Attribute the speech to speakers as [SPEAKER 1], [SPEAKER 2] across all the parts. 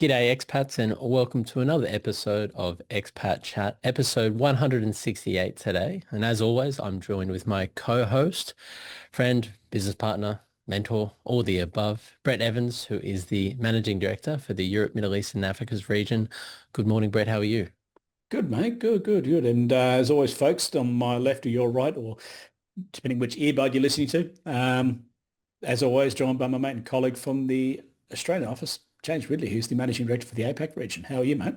[SPEAKER 1] G'day expats and welcome to another episode of Expat Chat, episode 168 today. And as always, I'm joined with my co-host, friend, business partner, mentor, all the above, Brett Evans, who is the Managing Director for the Europe, Middle East and Africa's region. Good morning, Brett. How are you?
[SPEAKER 2] Good, mate. Good. And as always, folks, on my left or your right, or depending which earbud you're listening to, as always, joined by my mate and colleague from the Australian office, James Ridley, who's the Managing Director for the APAC region. How are you, mate?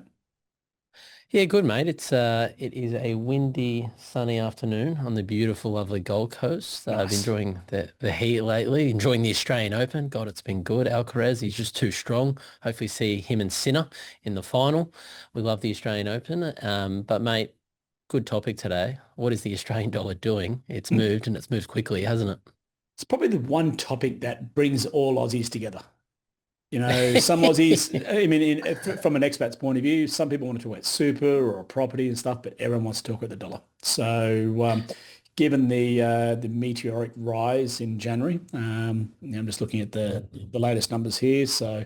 [SPEAKER 1] Yeah, good, mate. It is a windy, sunny afternoon on the beautiful, lovely Gold Coast. I've been
[SPEAKER 2] Nice.
[SPEAKER 1] enjoying the heat lately, enjoying the Australian Open. God, it's been good. Alcaraz, he's just too strong. Hopefully see him and Sinner in the final. We love the Australian Open. But mate, good topic today. What is the Australian dollar doing? It's moved and it's moved quickly, hasn't
[SPEAKER 2] It's probably the one topic that brings all Aussies together. Some
[SPEAKER 1] it?
[SPEAKER 2] Aussies, I mean, from an expat's point of view, some people want to talk about super or property and stuff, but everyone wants to talk about the dollar. So, given the meteoric rise in January, I'm just looking at the latest numbers here. So,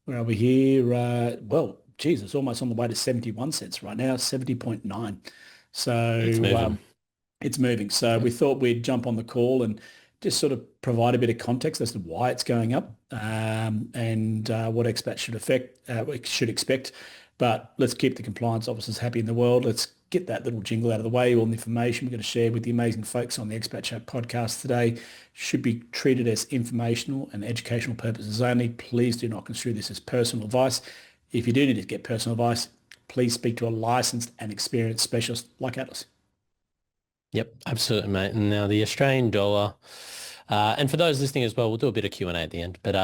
[SPEAKER 2] we're over here. Well, geez, it's almost on the way to 71 cents right now, 70.9.
[SPEAKER 1] It's
[SPEAKER 2] So,
[SPEAKER 1] moving.
[SPEAKER 2] it's moving. So we thought we'd jump on the call and just sort of provide a bit of context as to why it's going up and what expats should expect. But let's keep the compliance officers happy in the world. Let's get that little jingle out of the way. All the information we're going to share with the amazing folks on the Expat Chat podcast today should be treated as informational and educational purposes only. Please do not construe this as personal advice. If you do need to get personal advice, please speak to a licensed and experienced specialist like Atlas.
[SPEAKER 1] Yep, absolutely, mate. And now the Australian dollar, and for those listening as well, we'll do a bit of Q&A at the end, but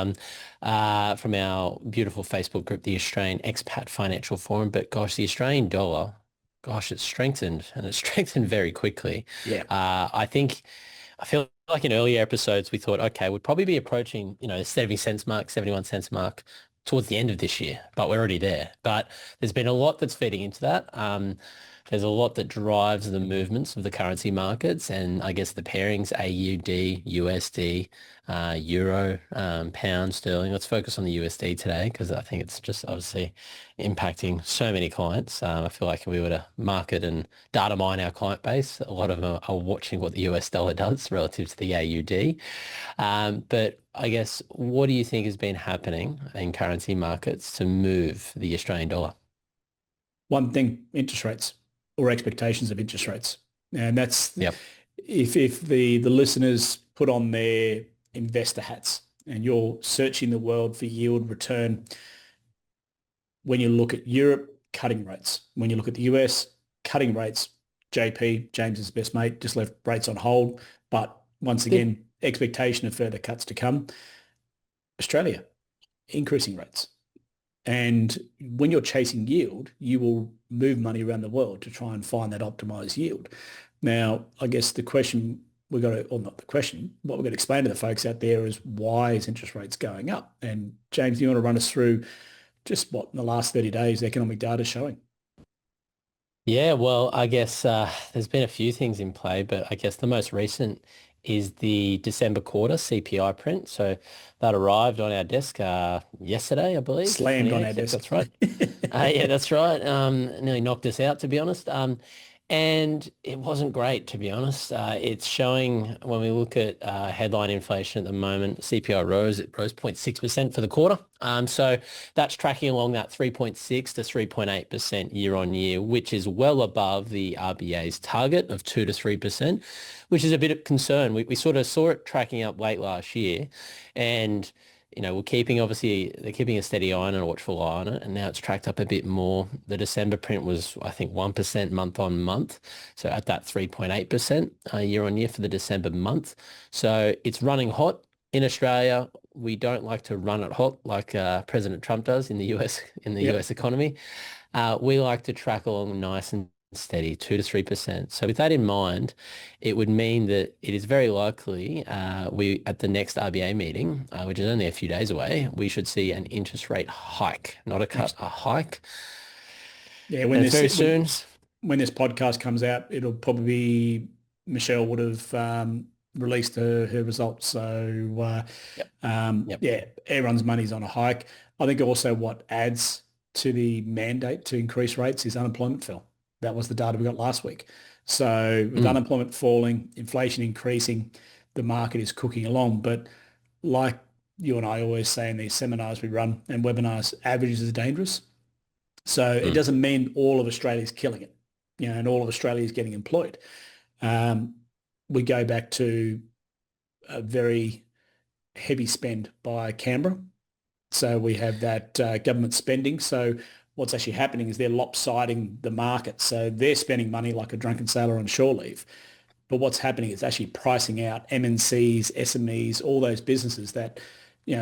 [SPEAKER 1] from our beautiful Facebook group, the Australian Expat Financial Forum, but gosh, the Australian dollar, gosh, it's strengthened and it's strengthened very quickly.
[SPEAKER 2] Yeah.
[SPEAKER 1] I feel like in earlier episodes, we thought, okay, we'd probably be approaching, the 70 cents mark, 71 cents mark towards the end of this year, but we're already there. But there's been a lot that's feeding into that. There's a lot that drives the movements of the currency markets and I guess the pairings AUD, USD, Euro, pound, sterling. Let's focus on the USD today because I think it's just obviously impacting so many clients. I feel like if we were to market and data mine our client base, a lot of them are watching what the US dollar does relative to the AUD. But I guess, what do you think has been happening in currency markets to move the Australian dollar?
[SPEAKER 2] One thing, interest rates or expectations of interest rates. And that's
[SPEAKER 1] Yep.
[SPEAKER 2] if the listeners put on their investor hats and you're searching the world for yield return, when you look at Europe, cutting rates. When you look at the US, cutting rates. JP, James's best mate, just left rates on hold. But once
[SPEAKER 1] Yep.
[SPEAKER 2] again, expectation of further cuts to come. Australia, increasing rates. And when you're chasing yield, you will move money around the world to try and find that optimized yield. Now, I guess the question we've got to, or not the question, what we've got to explain to the folks out there is why is interest rates going up? And James, do you want to run us through just what in the last 30 days economic data is showing?
[SPEAKER 1] Yeah, well, I guess there's been a few things in play, but I guess the most recent is the December quarter CPI print. So that arrived on our desk yesterday, I believe,
[SPEAKER 2] Slammed on our
[SPEAKER 1] 28th. Yep,
[SPEAKER 2] desk.
[SPEAKER 1] that's right. Yeah, that's right. Nearly knocked us out, to be honest. And it wasn't great, to be honest. It's showing when we look at headline inflation at the moment, CPI rose, it rose 0.6% for the quarter. So that's tracking along that 3.6 to 3.8% year on year, which is well above the RBA's target of 2 to 3%, which is a bit of concern. We sort of saw it tracking up late last year and we're keeping obviously they're keeping a steady eye and a watchful eye on it, and now it's tracked up a bit more. The December print was, I think, 1% month on month, so at that 3.8% year on year for the December month. So it's running hot in Australia. We don't like to run it hot like President Trump does in the US in the
[SPEAKER 2] Yep.
[SPEAKER 1] US economy. We like to track along nice and steady, 2 to 3%. So with that in mind, it would mean that it is very likely we at the next RBA meeting, which is only a few days away, we should see an interest rate hike, not a cut,
[SPEAKER 2] Next.
[SPEAKER 1] a hike.
[SPEAKER 2] Yeah,
[SPEAKER 1] And it's very soon.
[SPEAKER 2] when this podcast comes out, it'll probably be Michelle would have. released her results. So
[SPEAKER 1] Yep. Yep.
[SPEAKER 2] yeah, everyone's money's on a hike. I think also what adds to the mandate to increase rates is unemployment fell. That was the data we got last week. So with
[SPEAKER 1] Mm,
[SPEAKER 2] unemployment falling, inflation increasing, the market is cooking along. But like you and I always say in these seminars we run and webinars, averages are dangerous. So it
[SPEAKER 1] mm,
[SPEAKER 2] doesn't mean all of Australia is killing it, and all of Australia is getting employed. Um, we go back to a very heavy spend by Canberra. So we have that government spending. So what's actually happening is they're lopsiding the market. So they're spending money like a drunken sailor on shore leave. But what's happening is actually pricing out MNCs, SMEs, all those businesses that,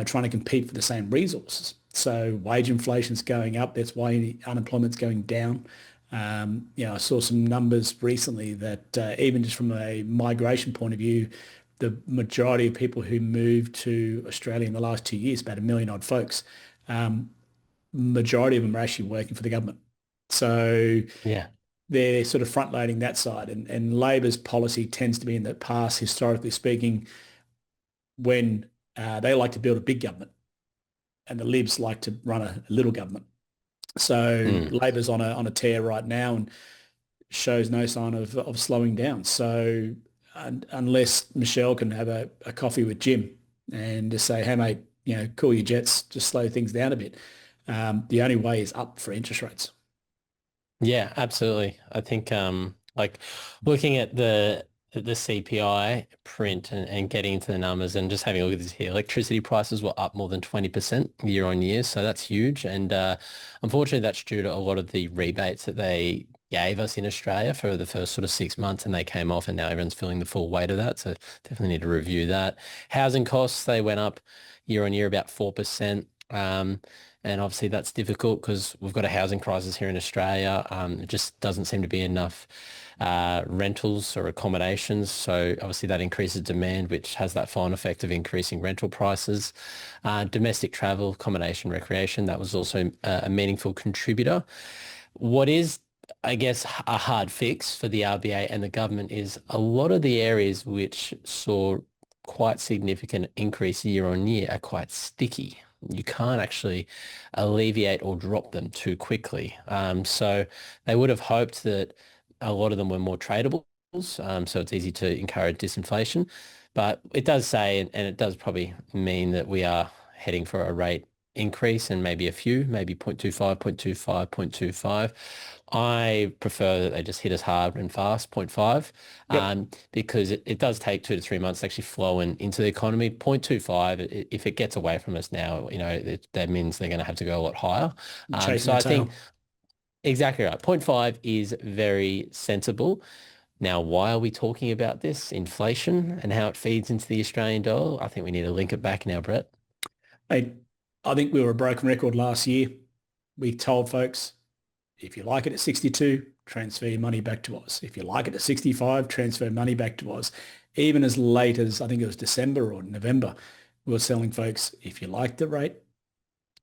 [SPEAKER 2] trying to compete for the same resources. So wage inflation's going up. That's why unemployment's going down. I saw some numbers recently that even just from a migration point of view, the majority of people who moved to Australia in the last 2 years, about a million odd folks, majority of them are actually working for the government. So
[SPEAKER 1] yeah.
[SPEAKER 2] they're sort of front loading that side. And Labor's policy tends to be in the past, historically speaking, when they like to build a big government and the Libs like to run a little government. So
[SPEAKER 1] Mm.
[SPEAKER 2] Labor's on a tear right now and shows no sign of slowing down. So unless Michelle can have a coffee with Jim and just say, hey, mate, cool your jets, just slow things down a bit. The only way is up for interest rates.
[SPEAKER 1] Yeah, absolutely. I think like looking at the CPI print and getting into the numbers and just having a look at this here, electricity prices were up more than 20% year on year. So that's huge. And unfortunately, that's due to a lot of the rebates that they gave us in Australia for the first sort of 6 months and they came off and now everyone's feeling the full weight of that. So definitely need to review that. Housing costs, they went up year on year about 4%. And obviously that's difficult because we've got a housing crisis here in Australia. It just doesn't seem to be enough rentals or accommodations. So obviously that increases demand, which has that fine effect of increasing rental prices. Domestic travel, accommodation, recreation, that was also a meaningful contributor. What is, I guess, a hard fix for the RBA and the government is a lot of the areas which saw quite significant increase year on year are quite sticky. You can't actually alleviate or drop them too quickly. So they would have hoped that a lot of them were more tradables, so it's easy to encourage disinflation. But it does say, and it does probably mean that we are heading for a rate increase and maybe a few, maybe 0.25, 0.25, 0.25. I prefer that they just hit us hard and fast, zero point 0.5,
[SPEAKER 2] Yep.
[SPEAKER 1] because it does take 2 to 3 months to actually flow into the economy. 0.25, if it gets away from us now, that means they're going to have to go a lot higher.
[SPEAKER 2] Chasing
[SPEAKER 1] So
[SPEAKER 2] their
[SPEAKER 1] I think
[SPEAKER 2] tail.
[SPEAKER 1] exactly right. 0.5 is very sensible. Now, why are we talking about this? Inflation and how it feeds into the Australian dollar? I think we need to link it back now, Brett.
[SPEAKER 2] Hey, I think we were a broken record last year. We told folks, if you like it at 62, transfer your money back to us. If you like it at 65, transfer money back to us. Even as late as I think it was December or November, we were selling folks, if you like the rate,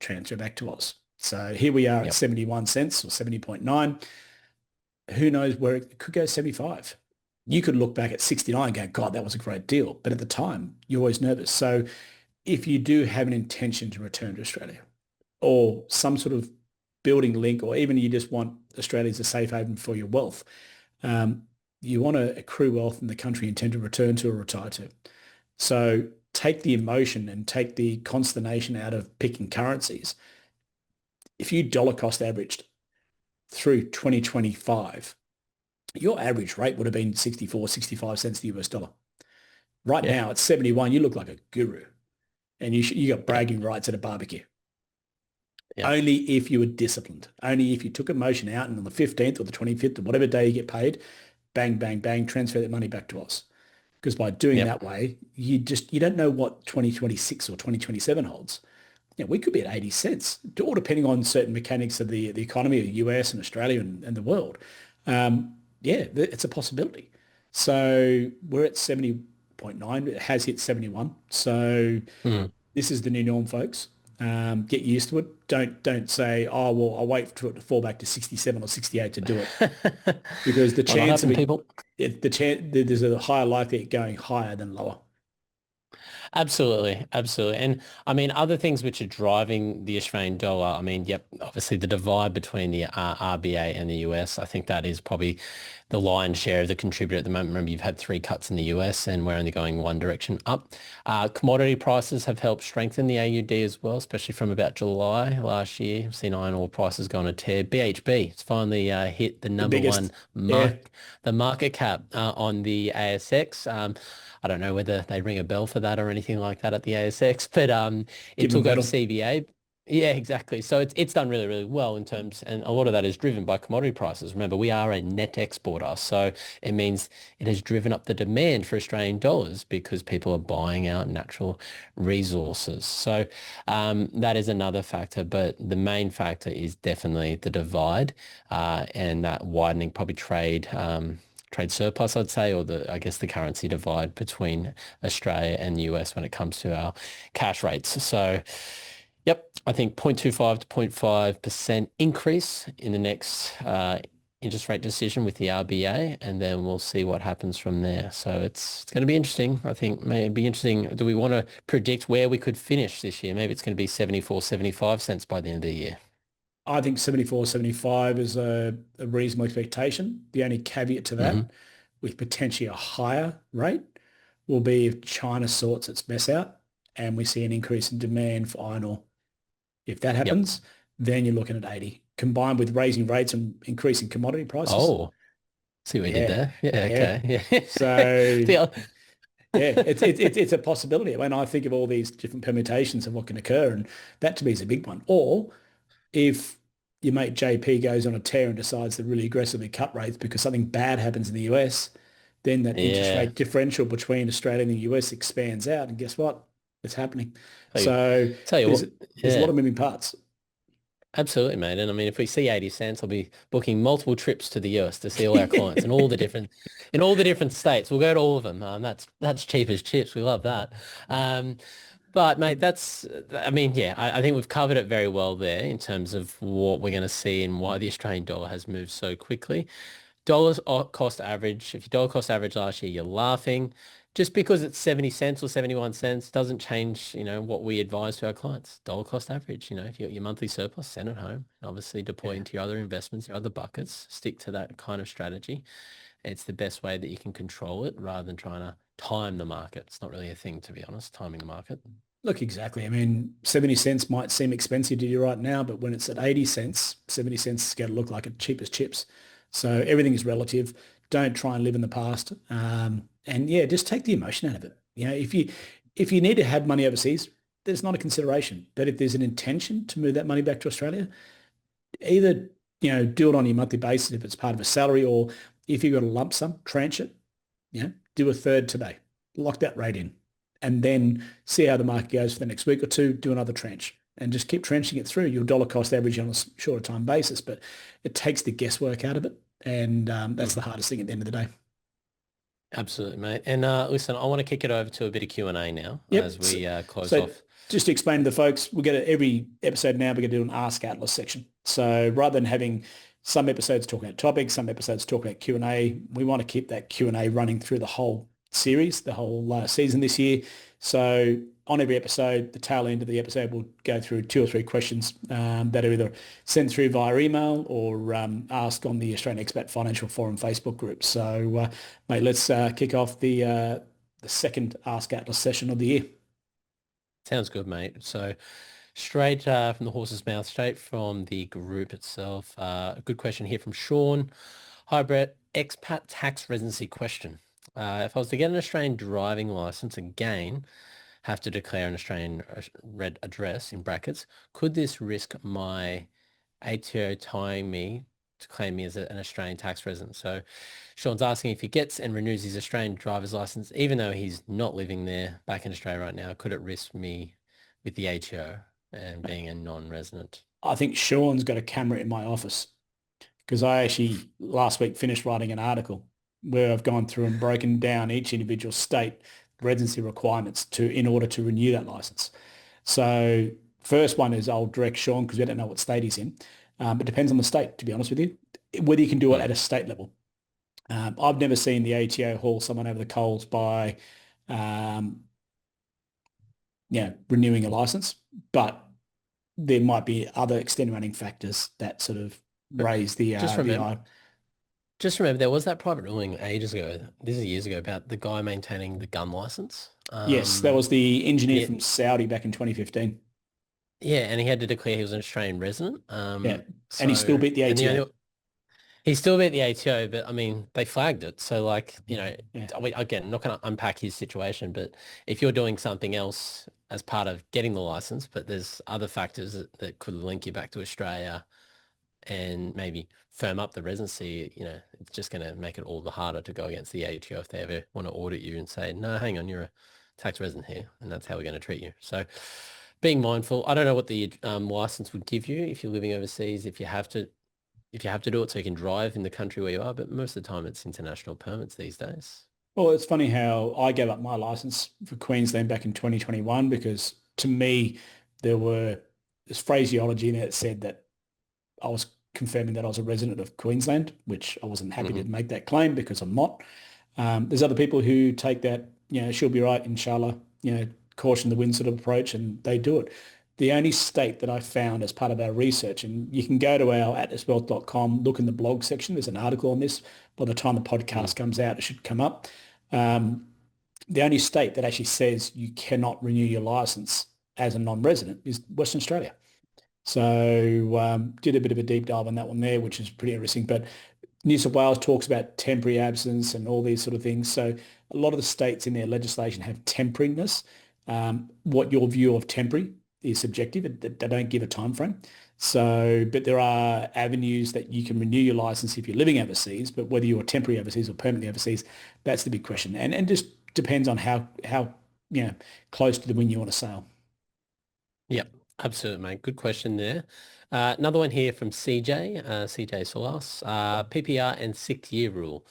[SPEAKER 2] transfer back to us. So here we are at
[SPEAKER 1] Yep.
[SPEAKER 2] 71 cents or 70.9. Who knows where it could go 75. You could look back at 69 and go, God, that was a great deal. But at the time, you're always nervous. So if you do have an intention to return to Australia or some sort of building link, or even you just want Australia as a safe haven for your wealth, um, you want to accrue wealth in the country you intend to return to or retire to. So take the emotion and take the consternation out of picking currencies. If you dollar cost averaged through 2025, your average rate would have been 64, 65 cents the US dollar. Right
[SPEAKER 1] Yeah.
[SPEAKER 2] now, at 71, you look like a guru and you got
[SPEAKER 1] Yep.
[SPEAKER 2] bragging rights at a barbecue.
[SPEAKER 1] Yep.
[SPEAKER 2] Only if you were disciplined. Only if you took emotion out and on the 15th or the 25th or whatever day you get paid, bang, bang, bang, transfer that money back to us. Because by doing
[SPEAKER 1] Yep.
[SPEAKER 2] that way, you don't know what 2026 or 2027 holds. We could be at 80 cents, all depending on certain mechanics of the economy of the US and Australia and the world. Yeah, it's a possibility. So we're at 70.9. It has hit 71. So
[SPEAKER 1] Mm.
[SPEAKER 2] this is the new norm, folks. Get used to it. Don't say, oh, well, I'll wait for it to fall back to 67 or 68 to do it, because the
[SPEAKER 1] Might not
[SPEAKER 2] chance of
[SPEAKER 1] happen, people.
[SPEAKER 2] the chance there's a higher likelihood of going higher than lower.
[SPEAKER 1] Absolutely, absolutely. And I mean, other things which are driving the Australian dollar, I mean, yep, obviously the divide between the RBA and the US, I think that is probably the lion's share of the contributor at the moment. Remember, you've had three cuts in the US and we're only going one direction up. Commodity prices have helped strengthen the AUD as well, especially from about July last year. We've seen iron ore prices go on a tear. BHP, it's finally hit the
[SPEAKER 2] The
[SPEAKER 1] number one
[SPEAKER 2] biggest, yeah,
[SPEAKER 1] the market cap on the ASX. I don't know whether they ring a bell for that or anything like that at the ASX, but it
[SPEAKER 2] give them a
[SPEAKER 1] took over
[SPEAKER 2] medal.
[SPEAKER 1] CBA. Yeah, exactly. So it's done really, really well in terms, and a lot of that is driven by commodity prices. Remember, we are a net exporter, so it means it has driven up the demand for Australian dollars because people are buying out natural resources. So that is another factor, but the main factor is definitely the divide and that widening probably trade surplus, I'd say, or I guess the currency divide between Australia and the US when it comes to our cash rates. So, yep, I think 0.25 to 0.5% increase in the next interest rate decision with the RBA, and then we'll see what happens from there. So it's going to be interesting. I think maybe be interesting. Do we want to predict where we could finish this year? Maybe it's going to be 74, 75 cents by the end of the year.
[SPEAKER 2] I think 74, 75 is a reasonable expectation. The only caveat to
[SPEAKER 1] Hmm.
[SPEAKER 2] that, with potentially a higher rate, will be if China sorts its mess out and we see an increase in demand for iron ore. If that
[SPEAKER 1] Yep.
[SPEAKER 2] happens, then you're looking at 80, combined with raising rates and increasing commodity prices.
[SPEAKER 1] Oh, see what you did
[SPEAKER 2] Yeah,
[SPEAKER 1] there. Yeah,
[SPEAKER 2] yeah.
[SPEAKER 1] okay. Yeah.
[SPEAKER 2] So
[SPEAKER 1] The,
[SPEAKER 2] yeah, it's a possibility. When I think of all these different permutations of what can occur, and that to me is a big one. Or if your mate JP goes on a tear and decides to really aggressively cut rates because something bad happens in the US, then that interest
[SPEAKER 1] yeah.
[SPEAKER 2] rate differential between Australia and the US expands out. And guess what? It's happening.
[SPEAKER 1] Tell you,
[SPEAKER 2] So
[SPEAKER 1] tell you
[SPEAKER 2] there's
[SPEAKER 1] what,
[SPEAKER 2] there's a lot
[SPEAKER 1] yeah,
[SPEAKER 2] of moving parts.
[SPEAKER 1] absolutely, mate. And I mean, if we see 80 cents, I'll be booking multiple trips to the US to see all our clients in all the different states. We'll go to all of them. That's cheap as chips. We love that. Um, but mate, I mean, yeah, I think we've covered it very well there in terms of what we're going to see and why the Australian dollar has moved so quickly. Cost average, if you dollar cost average last year, you're laughing. Just because it's 70 cents or 71 cents doesn't change, what we advise to our clients. Dollar cost average, if you're your monthly surplus, send it home. Obviously deploy
[SPEAKER 2] Yeah.
[SPEAKER 1] into your other investments, your other buckets. Stick to that kind of strategy. It's the best way that you can control it rather than trying to time the market. It's not really a thing, to be honest, timing the market.
[SPEAKER 2] Look, exactly. I mean, 70 cents might seem expensive to you right now, but when it's at 80 cents, 70 cents is going to look like it's cheap as chips. So everything is relative. Don't try and live in the past. And yeah, just take the emotion out of it. If you need to have money overseas, there's not a consideration. But if there's an intention to move that money back to Australia, either, do it on your monthly basis if it's part of a salary, or if you've got a lump sum, tranche it, do a third today, lock that rate in, and then see how the market goes for the next week or two, do another tranche and just keep trenching it through. Your dollar cost average on a shorter time basis, but it takes the guesswork out of it. And that's the hardest thing at the end of the day.
[SPEAKER 1] Absolutely, mate. And listen, I want to kick it over to a bit of Q&A now
[SPEAKER 2] Yep.
[SPEAKER 1] as
[SPEAKER 2] So,
[SPEAKER 1] we close
[SPEAKER 2] so
[SPEAKER 1] off.
[SPEAKER 2] just to explain to the folks, we get every episode now, we're going to do an Ask Atlas section. So rather than having some episodes talking about topics, some episodes talking about Q&A, we want to keep that Q&A running through the whole series, the whole season this year. So on every episode, the tail end of the episode, we'll go through 2 or 3 questions that are either sent through via email or asked on the Australian Expat Financial Forum Facebook group. So, mate, let's kick off the second Ask Atlas session of the year.
[SPEAKER 1] Sounds good, mate. So straight from the horse's mouth, straight from the group itself. A good question here from Sean. Hi, Brett. Expat tax residency question. If I was to get an Australian driving license again, have to declare an Australian red address in brackets, could this risk my ATO tying me to claim me as an Australian tax resident? So Sean's asking if he gets and renews his Australian driver's license, even though he's not living there back in Australia right now, could it risk me with the ATO and being a non-resident?
[SPEAKER 2] I think Sean's got a camera in my office because I actually last week finished writing an article where I've gone through and broken down each individual state residency requirements in order to renew that license. So first one is I'll direct Sean because we don't know what state he's in. It depends on the state, to be honest with you, whether you can do it
[SPEAKER 1] Mm.
[SPEAKER 2] at a state level. I've never seen the ATO haul someone over the coals by, um, renewing a license, but there might be other extenuating factors that sort of
[SPEAKER 1] But
[SPEAKER 2] raise the
[SPEAKER 1] just
[SPEAKER 2] the
[SPEAKER 1] remember,
[SPEAKER 2] eye.
[SPEAKER 1] just remember there was that private ruling ages ago. This is years ago about the guy maintaining the gun license.
[SPEAKER 2] Yes, that was the engineer
[SPEAKER 1] Yeah,
[SPEAKER 2] from Saudi back in 2015.
[SPEAKER 1] yeah, and he had to declare he was an Australian resident.
[SPEAKER 2] Yeah, and he still beat the
[SPEAKER 1] And
[SPEAKER 2] ATO.
[SPEAKER 1] he still beat the ATO, but I mean, they flagged it. So like,
[SPEAKER 2] Yeah.
[SPEAKER 1] again, not going to unpack his situation, but if you're doing something else as part of getting the license, but there's other factors that could link you back to Australia and maybe firm up the residency, it's just going to make it all the harder to go against the ATO if they ever want to audit you and say, no, hang on, you're a tax resident here, and that's how we're going to treat you. So being mindful, I don't know what the license would give you if you're living overseas, if you have to do it so you can drive in the country where you are, but most of the time it's international permits these days.
[SPEAKER 2] Well, it's funny how I gave up my license for Queensland back in 2021 because to me there's phraseology in it that said that I was confirming that I was a resident of Queensland, which I wasn't happy to
[SPEAKER 1] Hmm.
[SPEAKER 2] make that claim because I'm not. There's other people who take that, she'll be right, inshallah, caution the wind sort of approach, and they do it. The only state that I found as part of our research, and you can go to our atlaswealth.com, look in the blog section, there's an article on this. By the time the
[SPEAKER 1] Mm.
[SPEAKER 2] podcast comes out, it should come up. Um, the only state that actually says you cannot renew your license as a non-resident is Western Australia. So did a bit of a deep dive on that one there, which is pretty interesting. But New South Wales talks about temporary absence and all these sort of things. So a lot of the states in their legislation have temporariness. What your view of temporary is subjective. They don't give a time frame. So, but there are avenues that you can renew your license if you're living overseas, but whether you're temporary overseas or permanently overseas, that's the big question. And just depends on how close to the wind you want to sail.
[SPEAKER 1] Yep, absolutely, mate. Good question there. Another one here from CJ Solas. PPR and 6-year rule.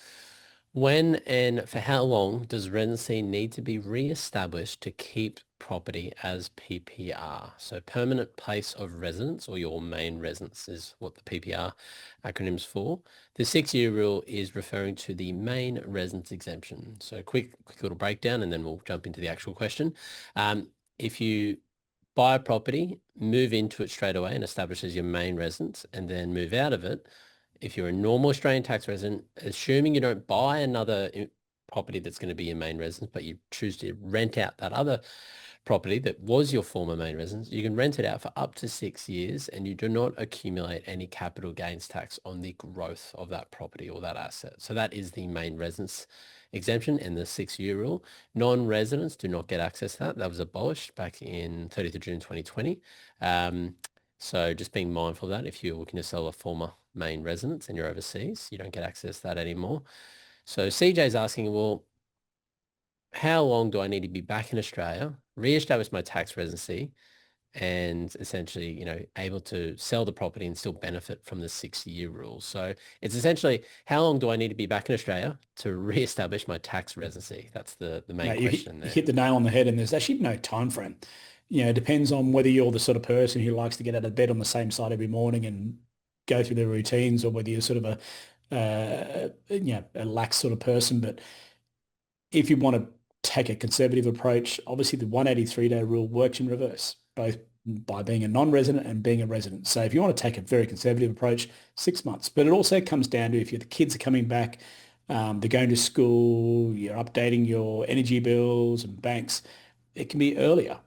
[SPEAKER 1] When and for how long does residency need to be re-established to keep property as PPR? So permanent place of residence or your main residence is what the PPR acronym's for. The 6-year rule is referring to the main residence exemption. So quick little breakdown and then we'll jump into the actual question. If you buy a property, move into it straight away and establish as your main residence and then move out of it, if you're a normal Australian tax resident, assuming you don't buy another property that's going to be your main residence, but you choose to rent out that other property that was your former main residence, you can rent it out for up to 6 years and you do not accumulate any capital gains tax on the growth of that property or that asset. So that is the main residence exemption and the 6-year rule. Non-residents do not get access to that. That was abolished back in 30th of June 2020. So just being mindful of that, if you're looking to sell a former main residence and you're overseas, you don't get access to that anymore. So CJ's asking, well, how long do I need to be back in Australia, re-establish my tax residency, and essentially, able to sell the property and still benefit from the 6-year rule? So it's essentially, how long do I need to be back in Australia to re-establish my tax residency? That's the main
[SPEAKER 2] Mate, you
[SPEAKER 1] question
[SPEAKER 2] you
[SPEAKER 1] there.
[SPEAKER 2] hit the nail on the head, and there's actually no time frame. It depends on whether you're the sort of person who likes to get out of bed on the same side every morning and go through their routines, or whether you're sort of a lax sort of person. But if you want to take a conservative approach, obviously the 183-day rule works in reverse, both by being a non-resident and being a resident. So if you want to take a very conservative approach, 6 months. But it also comes down to if the kids are coming back, they're going to school, you're updating your energy bills and banks, it can be earlier.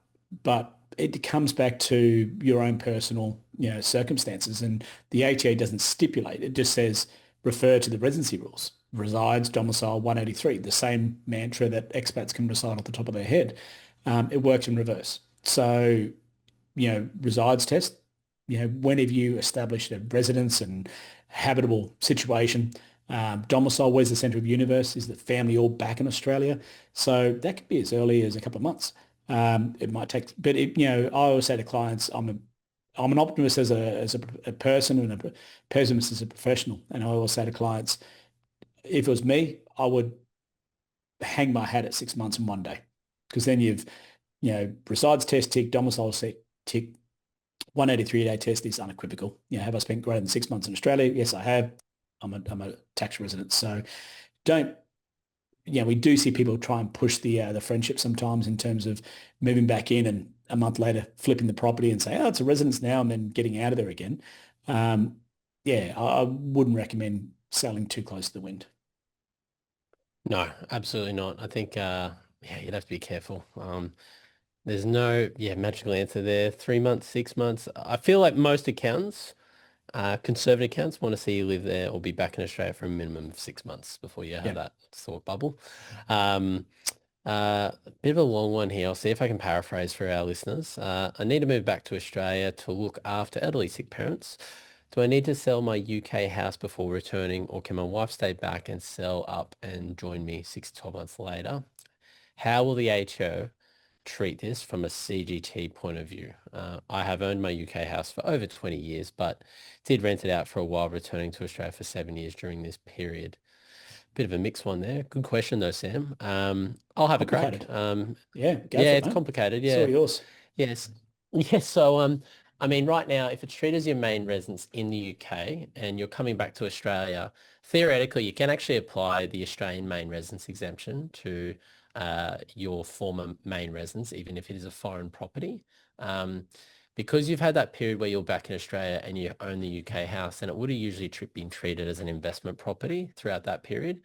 [SPEAKER 2] But it comes back to your own personal, circumstances. And the ATA doesn't stipulate. It just says refer to the residency rules. Resides, domicile, 183, the same mantra that expats can recite off the top of their head. It works in reverse. So, resides test, whenever you establish a residence and habitable situation, domicile, where's the centre of the universe? Is the family all back in Australia? So that could be as early as a couple of months. It might take, but I always say to clients, I'm an optimist as a person and a pessimist as a professional. And I always say to clients, if it was me, I would hang my hat at 6 months and one day because then you've, resides test tick, domicile tick, 183-day test is unequivocal. Have I spent greater than 6 months in Australia? Yes, I have. I'm a tax resident. So don't, we do see people try and push the friendship sometimes in terms of moving back in and a month later flipping the property and say, oh, it's a residence now, and then getting out of there again. Um, I wouldn't recommend selling too close to the wind.
[SPEAKER 1] No, absolutely not. I think, yeah, you'd have to be careful. There's no, yeah, magical answer there. 3 months, 6 months. I feel like most accountants, conservative accountants want to see you live there or be back in Australia for a minimum of 6 months before you have
[SPEAKER 2] Yeah,
[SPEAKER 1] that thought bubble. Um, a bit of a long one here. I'll see if I can paraphrase for our listeners. I need to move back to Australia to look after elderly sick parents. Do I need to sell my UK house before returning, or can my wife stay back and sell up and join me 6 to 12 months later? How will the ATO treat this from a CGT point of view? I have owned my UK house for over 20 years, but did rent it out for a while, returning to Australia for 7 years during this period. Bit of a mixed one there. Good question though, Sam. I'll have a crack.
[SPEAKER 2] complicated. Yeah, go
[SPEAKER 1] Yeah,
[SPEAKER 2] for it,
[SPEAKER 1] it's
[SPEAKER 2] mate.
[SPEAKER 1] complicated.
[SPEAKER 2] It's all
[SPEAKER 1] Yeah.
[SPEAKER 2] yours.
[SPEAKER 1] Yes. Yes. So, I mean, right now, if it's treated as your main residence in the UK and you're coming back to Australia, theoretically, you can actually apply the Australian main residence exemption to your former main residence, even if it is a foreign property. Um, because you've had that period where you're back in Australia and you own the UK house, and it would have usually been treated as an investment property throughout that period.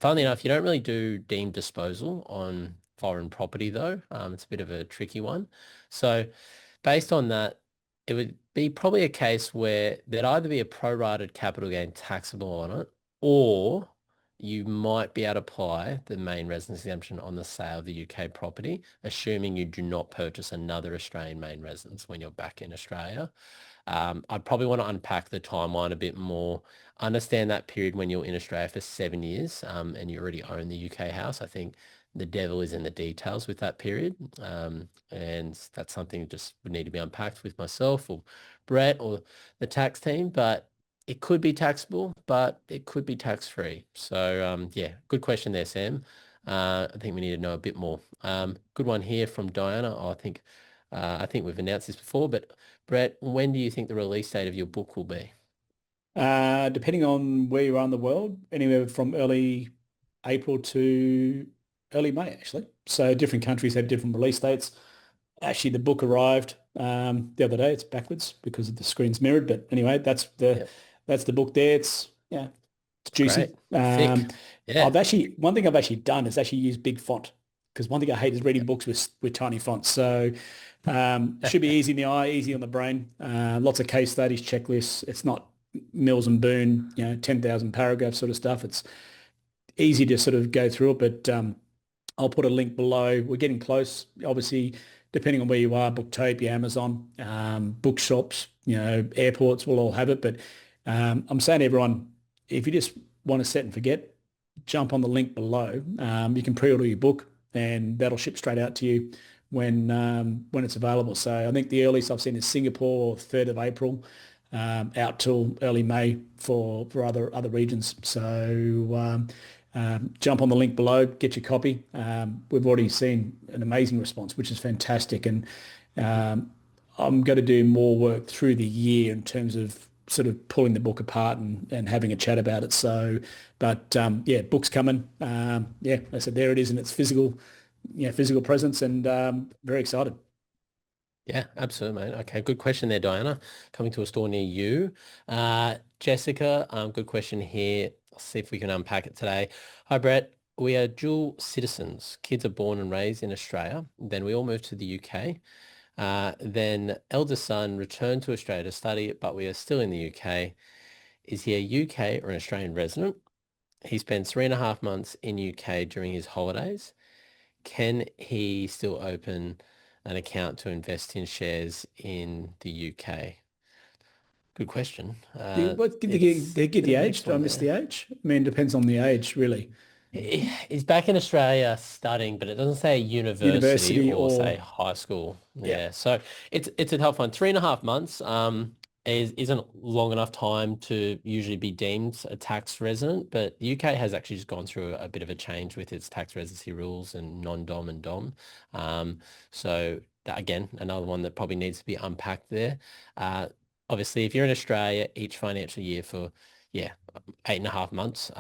[SPEAKER 1] Funnily enough, you don't really do deemed disposal on foreign property though. It's a bit of a tricky one. So based on that, it would be probably a case where there'd either be a prorated capital gain taxable on it, or you might be able to apply the main residence exemption on the sale of the UK property, assuming you do not purchase another Australian main residence when you're back in Australia. I'd probably want to unpack the timeline a bit more, understand that period when you're in Australia for 7 years, and you already own the UK house. I think the devil is in the details with that period. And that's something that just would need to be unpacked with myself or Brett or the tax team. But it could be taxable, but it could be tax-free. So yeah, good question there, Sam. I think we need to know a bit more. Good one here from Diana. I think we've announced this before, but Brett, when do you think the release date of your book will be?
[SPEAKER 2] Depending on where you are in the world, anywhere from early April to early May, actually. So different countries have different release dates. Actually, the book arrived the other day. It's backwards because the screen's mirrored. But anyway,
[SPEAKER 1] Yep.
[SPEAKER 2] that's the book there. It's
[SPEAKER 1] Great.
[SPEAKER 2] juicy.
[SPEAKER 1] Thick. Yeah.
[SPEAKER 2] I've actually one thing I've actually done is actually use big font, because one thing I hate is reading
[SPEAKER 1] Yep.
[SPEAKER 2] books with tiny fonts. So should be easy in the eye, easy on the brain. Lots of case studies, checklists. It's not Mills and Boone, 10,000 paragraph sort of stuff. It's easy to sort of go through it, but I'll put a link below. We're getting close. Obviously, depending on where you are, Booktopia, Amazon, bookshops, airports will all have it. But I'm saying to everyone, if you just want to set and forget, jump on the link below. You can pre-order your book, and that'll ship straight out to you when it's available. So I think the earliest I've seen is Singapore, 3rd of April, out till early May for other regions. So jump on the link below, get your copy. We've already seen an amazing response, which is fantastic. And I'm going to do more work through the year in terms of sort of pulling the book apart and having a chat about it. So, but yeah, book's coming. Yeah, I said there it is in its physical presence, and very excited.
[SPEAKER 1] Yeah, absolutely, mate. Okay, good question there, Diana. Coming to a store near you. Jessica, good question here. I'll see if we can unpack it today. Hi, Brett. We are dual citizens. Kids are born and raised in Australia. Then we all moved to the UK. Then eldest son returned to Australia to study, but we are still in the UK. Is he a UK or an Australian resident? He spends 3.5 months in UK during his holidays. Can he still open an account to invest in shares in the UK? Good question.
[SPEAKER 2] What did
[SPEAKER 1] It's
[SPEAKER 2] they
[SPEAKER 1] a
[SPEAKER 2] get
[SPEAKER 1] bit
[SPEAKER 2] the
[SPEAKER 1] of a
[SPEAKER 2] age?
[SPEAKER 1] mixed
[SPEAKER 2] Did I
[SPEAKER 1] one
[SPEAKER 2] miss the
[SPEAKER 1] there.
[SPEAKER 2] age? I mean, it depends on the age, really.
[SPEAKER 1] He's back in Australia studying, but it doesn't say university
[SPEAKER 2] University
[SPEAKER 1] or say
[SPEAKER 2] or
[SPEAKER 1] high school.
[SPEAKER 2] yeah,
[SPEAKER 1] Yeah, so it's a tough one. 3.5 months isn't long enough time to usually be deemed a tax resident, but the UK has actually just gone through a bit of a change with its tax residency rules and non-dom and dom. Um, so that, again, another one that probably needs to be unpacked there. Uh, Obviously, if you're in Australia each financial year for, yeah, 8.5 months,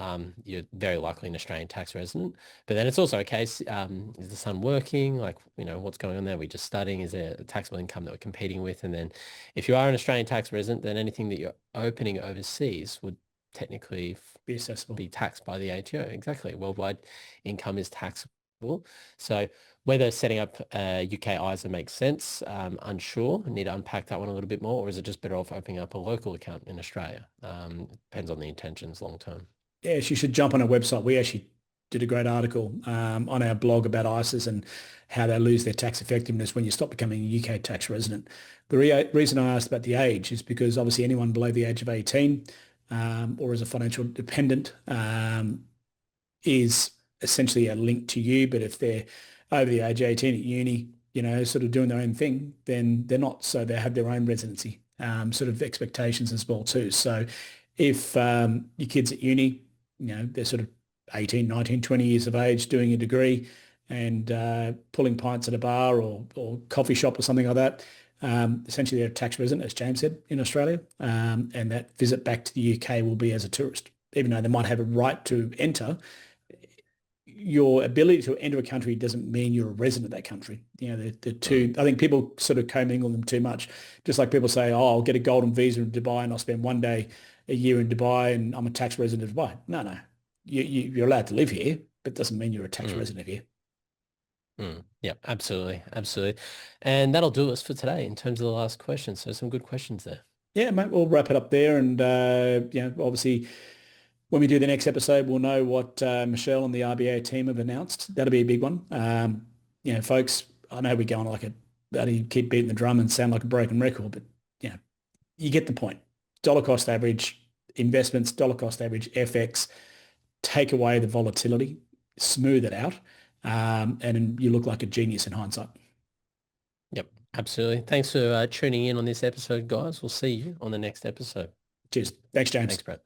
[SPEAKER 1] you're very likely an Australian tax resident. But then it's also a case, is the son working? Like, what's going on there? Are we just studying? Is there a taxable income that we're competing with? And then if you are an Australian tax resident, then anything that you're opening overseas would technically
[SPEAKER 2] Be accessible.
[SPEAKER 1] be taxed by the ATO. Exactly. Worldwide income is taxable. So whether setting up a UK ISA makes sense, unsure. I need to unpack that one a little bit more, or is it just better off opening up a local account in Australia? Depends on the intentions long term.
[SPEAKER 2] Yes, you should jump on our website. We actually did a great article on our blog about ISAs and how they lose their tax effectiveness when you stop becoming a UK tax resident. The reason I asked about the age is because obviously anyone below the age of 18 or as a financial dependent is essentially a link to you. But if they're over the age of 18 at uni, sort of doing their own thing, then they're not. So they have their own residency sort of expectations as well too. So if your kids at uni, they're sort of 18, 19, 20 years of age doing a degree and pulling pints at a bar or coffee shop or something like that, essentially they're a tax resident, as James said, in Australia, and that visit back to the UK will be as a tourist. Even though they might have a right to enter, your ability to enter a country doesn't mean you're a resident of that country. The two, I think people sort of commingle them too much. Just like people say, oh, I'll get a golden visa in Dubai and I'll spend one day a year in Dubai and I'm a tax resident of Dubai. No. You're allowed to live here, but it doesn't mean you're a tax resident here.
[SPEAKER 1] Yeah, absolutely. Absolutely. And that'll do us for today in terms of the last question. So some good questions there.
[SPEAKER 2] Yeah, mate, we'll wrap it up there. And, obviously, when we do the next episode, we'll know what Michelle and the RBA team have announced. That'll be a big one. Folks, I know we go on like keep beating the drum and sound like a broken record, but, you get the point. Dollar cost average investments, dollar cost average FX, take away the volatility, smooth it out, and you look like a genius in hindsight.
[SPEAKER 1] Yep, absolutely. Thanks for tuning in on this episode, guys. We'll see you on the next episode.
[SPEAKER 2] Cheers. Thanks, James.
[SPEAKER 1] Thanks, Brett.